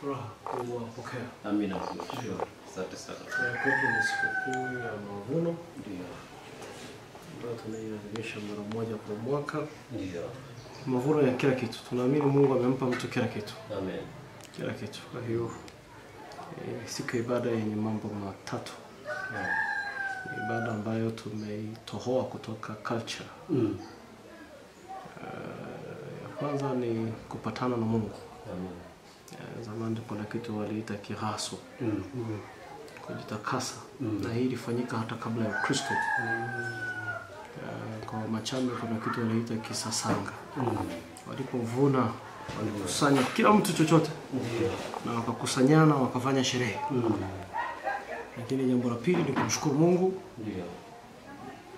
furaha kuwapokea. Amina. Asante sana. Kwetu ni sikukuu ya mavuno. Ndio. Ndio tunaiadhimisha mara moja kwa mwaka. Ndio. Mavuno ya kila kitu. Tunaamini Mungu amempa mtu kila kitu. Amen. Kila kitu. Kwa hiyo siku ya ibada yenye mambo matatu. Ibada ambayo tumeitohoa kutoka culture. Ya kwanza ni kupatana na Mungu. Amen. Zamani kuna kitu waliita kiraso. Kujitakasa. Na hii ilifanyika hata kabla ya Kristo. Kwa Machambe kuna kitu waliita kisasanga. Walipovuna walikusanya kila mtu chochote. Na wakakusanyana wakafanya sherehe. Lakini jambo la pili ni kumshukuru Mungu. Ndio.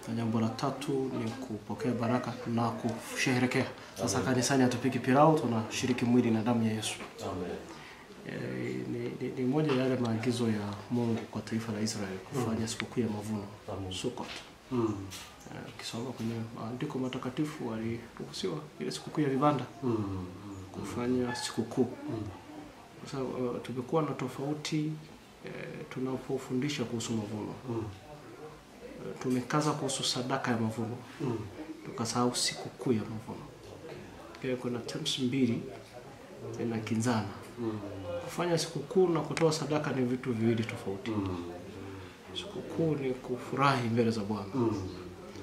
Na jambo la tatu ni kupokea baraka na kusherehekea. Sasa kanisani hatupiki pilau, tunashiriki mwili na damu ya Yesu. Amen. Ni moja ya yale maagizo ya Mungu kwa taifa la Israeli kufanya sikukuu ya mavuno. Sukkot. Kisoma kwenye maandiko matakatifu waliruhusiwa ile sikukuu ya vibanda kufanya sikukuu. Sasa tumekuwa na tofauti tunapofundisha kuhusu mavuno. Tumekaza kuhusu sadaka ya mavuno. Tukasahau sikukuu ya mavuno. Kuna terms mbili zinakinzana. Kufanya sikukuu na kutoa sadaka ni vitu viwili tofauti. Sikukuu ni kufurahi mbele za Bwana.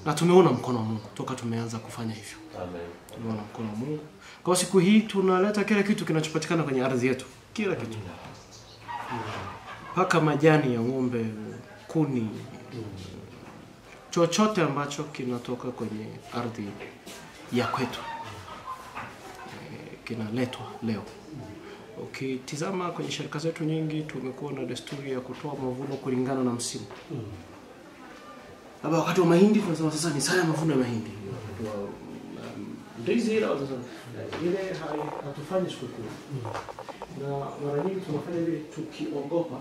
Na tumeona mkono wa Mungu toka tumeanza kufanya hivyo. Amen. Tumeona mkono wa Mungu. Kwa siku hii tunaleta kila kitu kinachopatikana kwenye ardhi yetu. Kila kitu. Paka majani ya ng'ombe, kuni, chochote ambacho kinatoka kwenye ardhi ya kwetu kinaletwa leo. Ukitizama kwenye shirika zetu nyingi tumekuwa na desturi ya kutoa mavuno kulingana na msimu. Labda wakati wa mahindi tunasema sasa ni saa ya mavuno ya mahindi. Ndizi ile hatufanyi sikukuu. Na mara nyingi tunafanya vile tukiogopa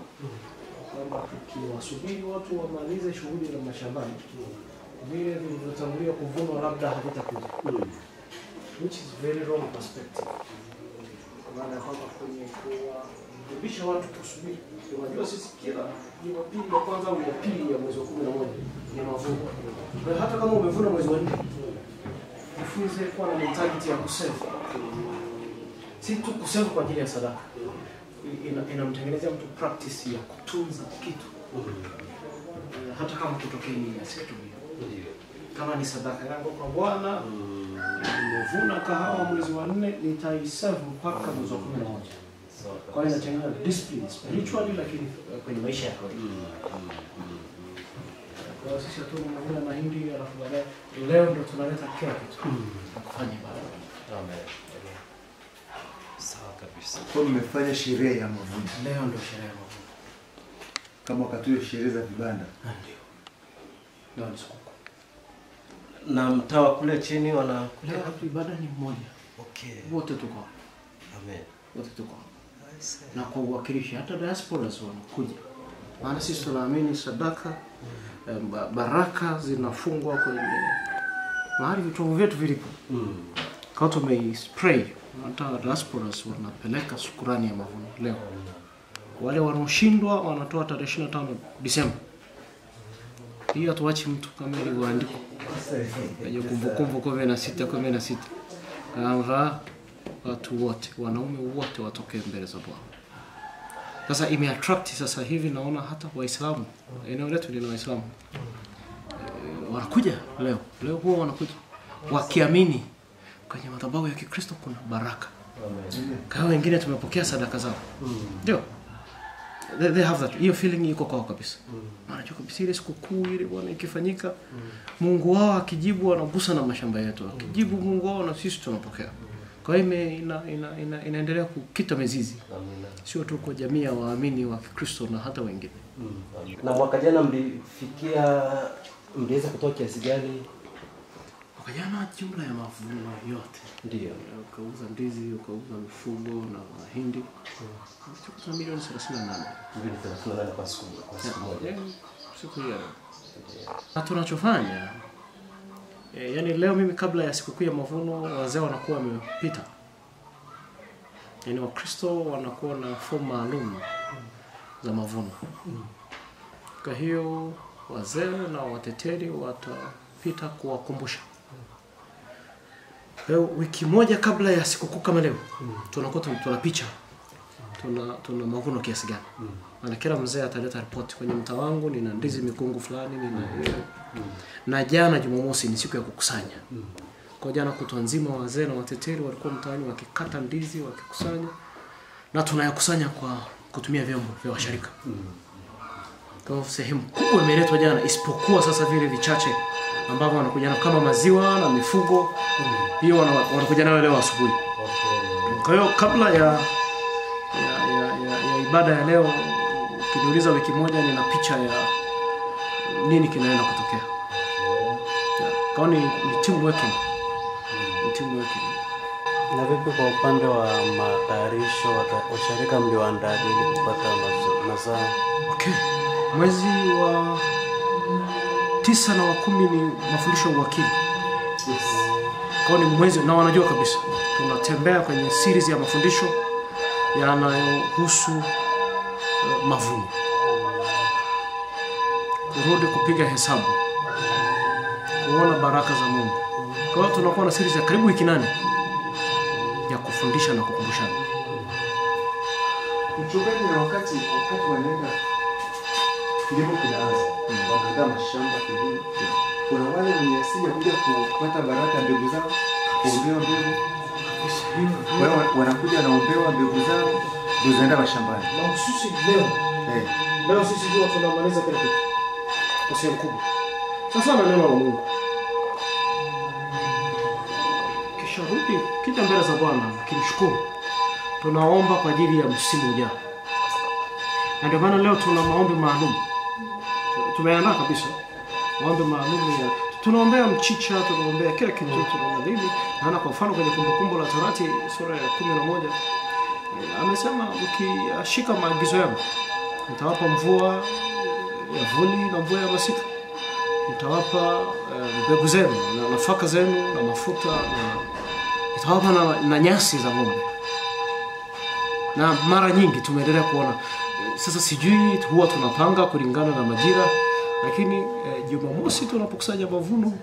kwamba tukiwasubiri watu wamalize shughuli za mashambani vile vilivyotangulia kuvunwa labda havitakuja. Which is very wrong perspective. Kwa maana kwamba kwenye kuwarudisha watu kusubiri. Unajua sisi kila Jumapili ya kwanza au ya pili ya mwezi wa 11 ni mavuno. Na hata kama umevuna mwezi wa 4, jifunze kuwa na mentality ya kusave. Si tu kusave kwa ajili ya sadaka. Inamtengenezea mtu practice ya kutunza kitu. Hata kama kitokee nini asikitumie. Kama ni sadaka yangu kwa Bwana, nimevuna kahawa mwezi wa 4, nitaiserve mpaka mwezi wa 11. Kwa hiyo inatengeneza discipline spiritually lakini kwenye maisha yako. Kwa sisi tunavuna mahindi alafu baadaye leo ndo tunaleta kila kitu na kufanya ibada. Amen. Sawa kabisa. Kwa mmefanya sherehe ya mavuno. Leo ndo sherehe ya mavuno. Kama wakati wa sherehe za vibanda. Ndio. Ndio ni sikukuu. Na mtawa kule chini wana Leo hapa ibada ni mmoja. Okay. Wote tuko. Amen. Wote tuko. Na kwa uwakilishi hata diasporas wanakuja. Maana sisi tunaamini sadaka baraka zinafungwa kwenye mahali vitovu vyetu vilipo. Kwa tumeispray hata diasporas wanapeleka shukrani ya mavuno leo. Wale wanaoshindwa wanatoa tarehe 25 Disemba. Hii hatuachi mtu kama ilivyoandikwa. Kwenye kumbukumbu 16:16. Kama watu wote, wanaume wote watokee mbele za Bwana. Sasa imeattract sasa hivi naona hata Waislamu, eneo letu lina Waislamu. Wanakuja leo. Leo huwa wanakuja wakiamini kwenye madhabahu ya Kikristo kuna baraka. Kwa wengine tumepokea sadaka zao. Ndio. They have that. Hiyo feeling iko kwao kabisa. Wanajua kabisa ile sikukuu ile Bwana ikifanyika, Mungu wao akijibu anagusa na mashamba yetu. Akijibu Mungu wao na sisi tunapokea. Kwa hiyo inaendelea kukita mizizi. Sio tu kwa jamii ya waamini wa Kristo na hata wengine. Na mwaka jana mliweza kutoa kiasi gani? Mwaka jana jumla ya mavuno yote. Ndio. Ukauza ndizi, ukauza mifugo na mahindi. Tukapata milioni 38. Milioni 38 kwa siku moja. Siku hiyo. Na tunachofanya yani leo mimi kabla ya sikukuu ya mavuno wazee wanakuwa wamepita. Yaani Wakristo wanakuwa na fomu maalum za mavuno. Kwa hiyo wazee na wateteri watapita kuwakumbusha. Leo wiki moja kabla ya sikukuu kama leo tunakuwa tuna picha. Tuna mavuno kiasi gani. Maana kila mzee ataleta ripoti kwenye mtaa wangu nina ndizi mikungu fulani nina na jana Jumamosi ni siku ya kukusanya. Kwa jana kutwa nzima wazee na wateteri walikuwa mtaani wakikata ndizi wakikusanya na tunayakusanya kwa kutumia vyombo vya washirika. Kwa sehemu kubwa imeletwa jana isipokuwa sasa vile vichache ambavyo wanakuja nao kama maziwa na mifugo. Hiyo wanakuja nayo leo asubuhi. Kwa hiyo kabla ya ibada ya leo ukiniuliza wiki moja nina picha ya nini kinaenda kutokea. Kwa ni team working. Na vipi kwa upande wa matayarisho washirika mlioandaa ili kupata mazao? Okay. Mwezi wa 9 na wa 10 ni mafundisho ya uwakili. Kwa ni mwezi na wanajua kabisa. Tunatembea kwenye series ya mafundisho yanayohusu mavuno. Kurudi kupiga hesabu. Kuona baraka za Mungu. Kwa hiyo tunakuwa na series ya karibu wiki 8 ya kufundisha na kukumbushana. Mchungaji, na wakati wanaenda kilimo kinaanza, wanaandaa mashamba kilimo. Kuna wale wenye asili ya kuja kupata baraka mbegu zao, kuombewa mbegu. Wao wanakuja naombewa mbegu zao, ndio zaenda mashambani. Mahususi leo. Leo sisi ndio tunamaliza kile kitu. Kwa sehemu kubwa. Sasa na neno la Mungu. Kisha rudi kija mbele za Bwana kimshukuru. Tunaomba kwa ajili ya msimu ujao. Na ndio maana leo tuna maombi maalum. Tumeandaa kabisa maombi maalum ya tunaombea mchicha, tunaombea kila kitu, tunaombea nini. Maana kwa mfano kwenye Kumbukumbu la Torati sura ya 11 amesema ukishika maagizo yangu nitawapa mvua ya vuli na mvua ya masika. Nitawapa mbegu zenu na nafaka zenu na mafuta na nitawapa na nyasi za ng'ombe. Na mara nyingi tumeendelea kuona sasa sijui huwa tunapanga kulingana na majira, lakini Jumamosi tunapokusanya mavuno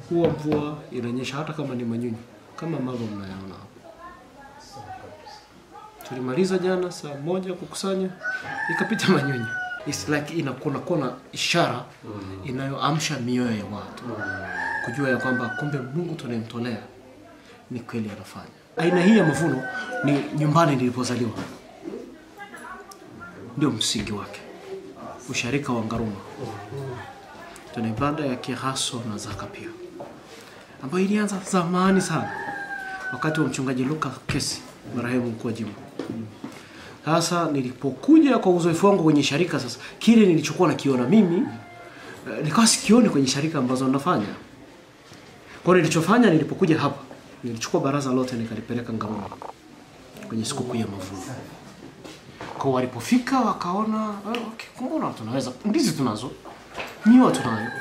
huwa mvua inanyesha hata kama ni manyunyu kama ambavyo mnayaona hapo. Tulimaliza jana saa 1 kukusanya ikapita manyunyu. It's like inakuwa ishara inayoamsha mioyo ya watu kujua ya kwamba kumbe Mungu tunayemtolea ni kweli anafanya. Aina hii ya mavuno ni nyumbani nilipozaliwa. Ndio msingi wake. Usharika wa Ngaruma. Tuna ibada ya kihaso na zaka pia. Ambayo ilianza zamani sana. Wakati wa mchungaji Luka Kesi, marehemu mkuu wa jimbo. Sasa nilipokuja kwa uzoefu wangu kwenye sharika sasa, kile nilichokuwa nakiona mimi nikawa sikioni kwenye sharika ambazo nafanya. Kwa nilichofanya nilipokuja hapa, nilichukua baraza lote nikalipeleka Ngaruma kwenye sikukuu ya mavuno. Kwa walipofika wakaona okay, mbona tunaweza ndizi tunazo, miwa tunayo,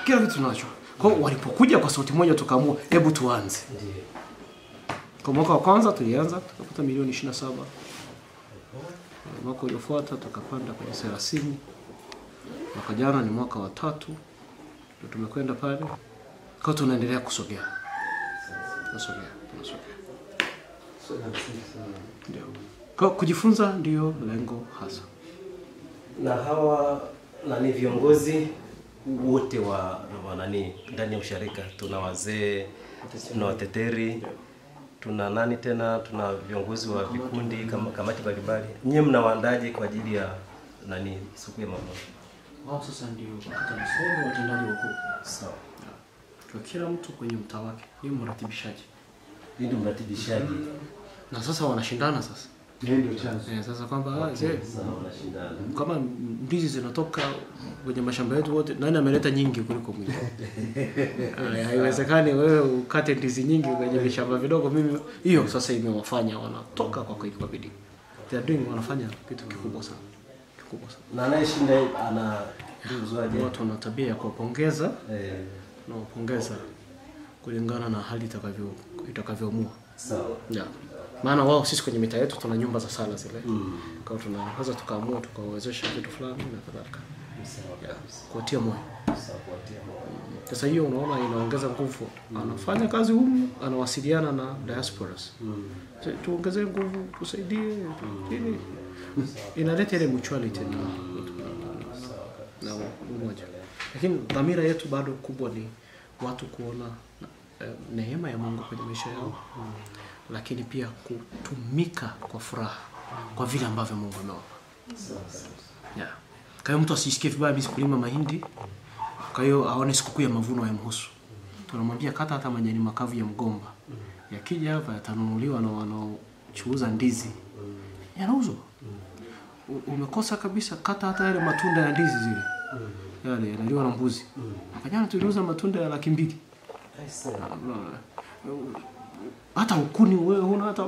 kila kitu tunacho. Kwa walipokuja kwa sauti moja tukaamua hebu tuanze. Kwa mwaka wa kwanza tulianza tukapata milioni 27. Mwaka uliofuata tukapanda kwenye 30. Mwaka jana ni mwaka wa 3. Ndio tumekwenda pale. Kwa tunaendelea kusogea. Tunasogea. Ndio. Kwa kujifunza ndio lengo hasa. Na hawa nani viongozi wote wa nani ndani ya usharika, tuna wazee, tuna wateteri, tuna nani tena, tuna viongozi wa vikundi kama kamati mbalimbali. Nyinyi mnawaandaje kwa ajili ya nani siku ya mavuno? Wao sasa ndio wakati msomo watendaji wakuu. Sawa. Kwa kila mtu kwenye mtaa wake, ni mratibishaji. Ndio mratibishaji. Na sasa wanashindana sasa. Ndio chanzo. Sasa kwamba wanashindana. Kama ndizi zinatoka kwenye mashamba yetu wote, nani ameleta nyingi kuliko mwingine? Haiwezekani wewe ukate ndizi nyingi kwenye mashamba vidogo. Mimi hiyo sasa imewafanya wanatoka kwa bidii. They are doing, wanafanya kitu kikubwa sana. Na anayeshinda ana tuzoaje? Watu wana tabia ya kuwapongeza. Na kupongeza kulingana na hali itakavyoamua. Sawa. Yeah. Maana wao sisi kwenye mitaa yetu tuna nyumba za sala zile. Kwa hiyo tunaweza tukaamua tukawezesha vitu fulani na kadhalika. Kuwatia moyo. Sasa hiyo unaona inaongeza nguvu. Anafanya kazi humu, anawasiliana na diasporas. Tuongeze nguvu, tusaidie. Inaleta ile mutuality na umoja. Lakini dhamira yetu bado kubwa ni watu kuona neema ya Mungu kwenye maisha yao. Lakini pia kutumika kwa furaha kwa vile ambavyo Mungu amewapa. Yeah. Kwa hiyo mtu asisikie vibaya mimi kulima mahindi. Kwa hiyo aone sikukuu ya mavuno yamhusu. Tunamwambia kata hata majani makavu ya mgomba. Yakija hapa yatanunuliwa na wanaochuuza ndizi. Yanauzwa. Umekosa kabisa kata hata yale matunda ya ndizi zile. Yale yanaliwa na mbuzi. Akajana tuliuza matunda ya 200,000. Hata ukuni wewe huna hata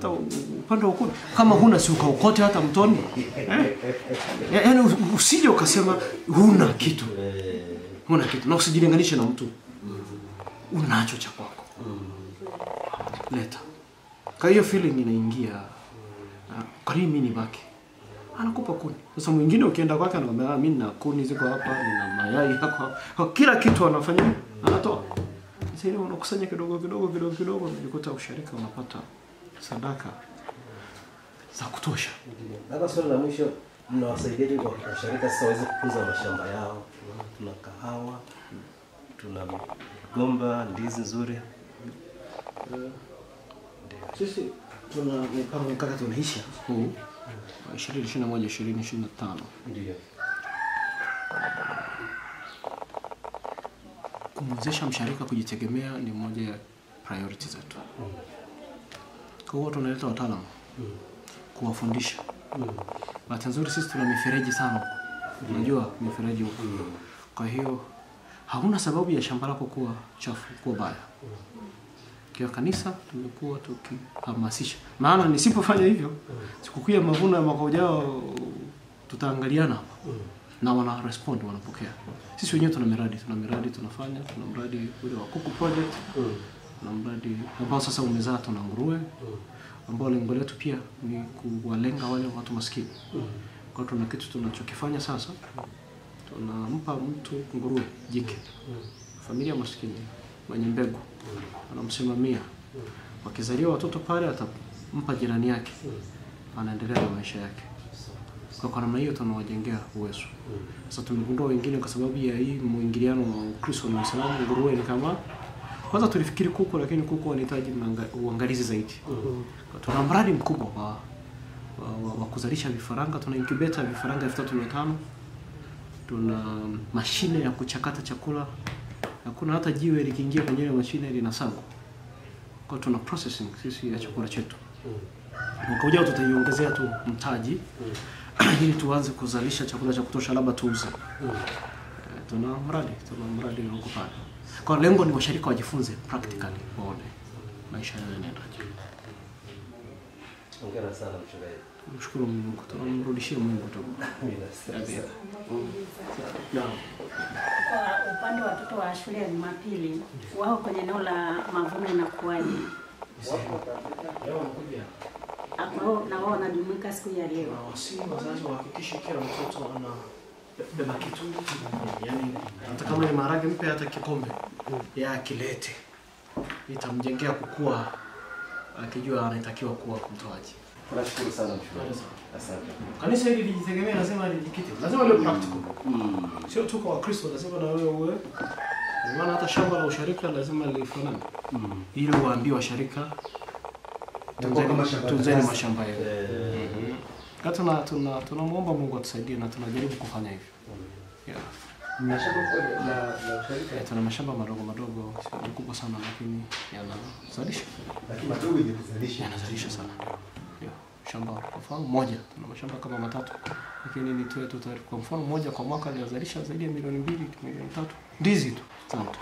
upande wa ukuni kama huna si ukaukote hata mtoni. Yaani usije ukasema huna kitu. Huna kitu na usijilinganishe na mtu. Unacho cha kwako. Leta. Kwa hiyo feeling inaingia. Kwa nini mimi nibaki? Anakupa kuni. Sasa mwingine ukienda kwake anakuambia mimi nina kuni ziko hapa, nina mayai hapa. Kila kitu anafanya anatoa. Sasa ile unakusanya kidogo unajikuta usharika unapata sadaka za kutosha. Labda swali la mwisho, mnawasaidiaje kwa usharika sasa waweze kukuza mashamba yao? Tuna kahawa, tuna migomba, ndizi nzuri. Sisi tuna mipango mikakati tunaisha huu 2021-2025. Ndio. Kumwezesha msharika kujitegemea ni moja ya priority zetu. Kwa hiyo tunaleta wataalamu kuwafundisha. Bahati nzuri sisi tuna mifereji sana. Unajua mifereji huko. Kwa hiyo hauna sababu ya shamba lako kuwa chafu, kuwa baya. Kwa kanisa tumekuwa tukihamasisha. Maana nisipofanya hivyo, sikukuu ya mavuno ya mwaka ujao tutaangaliana hapa. Na wana respond, wanapokea. Sisi wenyewe tuna miradi tunafanya, tuna mradi ule wa kuku project. Na mradi ambao sasa umezaa tuna nguruwe. Ambao lengo letu pia ni kuwalenga wale watu maskini. Kwa tuna kitu tunachokifanya sasa. Tunampa mtu nguruwe jike. Familia maskini mwenye mbegu. Anamsimamia. Wakizaliwa watoto pale atampa jirani yake. Anaendelea na maisha yake. Kwa namna hiyo tunawajengea uwezo. Sasa tumegundua wengine kwa sababu ya hii muingiliano wa Ukristo na Uislamu, nguruwe ni kama kwanza tulifikiri kuku, lakini kuku wanahitaji uangalizi zaidi. Tuna mradi mkubwa wa kuzalisha vifaranga, tuna incubator vifaranga 3500. Tuna mashine ya kuchakata chakula. Hakuna hata jiwe likiingia kwenye ile mashine linasagwa. Kwa tuna processing sisi ya chakula chetu. Mwaka ujao tutaiongezea tu mtaji ili tuanze kuzalisha chakula cha kutosha labda tuuze. Tuna mradi huko pale. Kwa lengo ni washirika wajifunze practically waone maisha yanaendaje. Hongera sana mchungaji. Mshukuru Mungu, tunamrudishia Mungu tu. Kwa upande wa watoto wa shule ya Jumapili, wao kwenye eneo la mavuno inakuwaje? Hapo na wao wanajumuika siku ya leo. Si wazazi wahakikishe kila mtoto ana beba kitu. Yaani hata kama ni maharage mpe hata kikombe ya kilete. Itamjengea kukua akijua anatakiwa kuwa mtoaji. Tunashukuru sana mchungaji. Asante. Kanisa hili lijitegemea, lazima lijikite. Lazima liwe practical. Sio tu kwa Kristo, lazima na wewe uwe. Maana hata shamba la usharika lazima lifanane. Ili waambie washirika tunzeni mashamba yao. Kata tunamuomba Mungu atusaidie na tunajaribu kufanya hivyo. Yeah. Mnashamba kwa la usharika. Tuna mashamba madogo, sio makubwa sana lakini yanazalisha. Lakini madogo ni kuzalisha. Yanazalisha sana. Yeah. Shamba kwa mfano moja, tuna mashamba kama 3. Lakini ni tu kwa mfano moja kwa mwaka linazalisha zaidi ya milioni 2, milioni 3. Ndizi tu. Asante.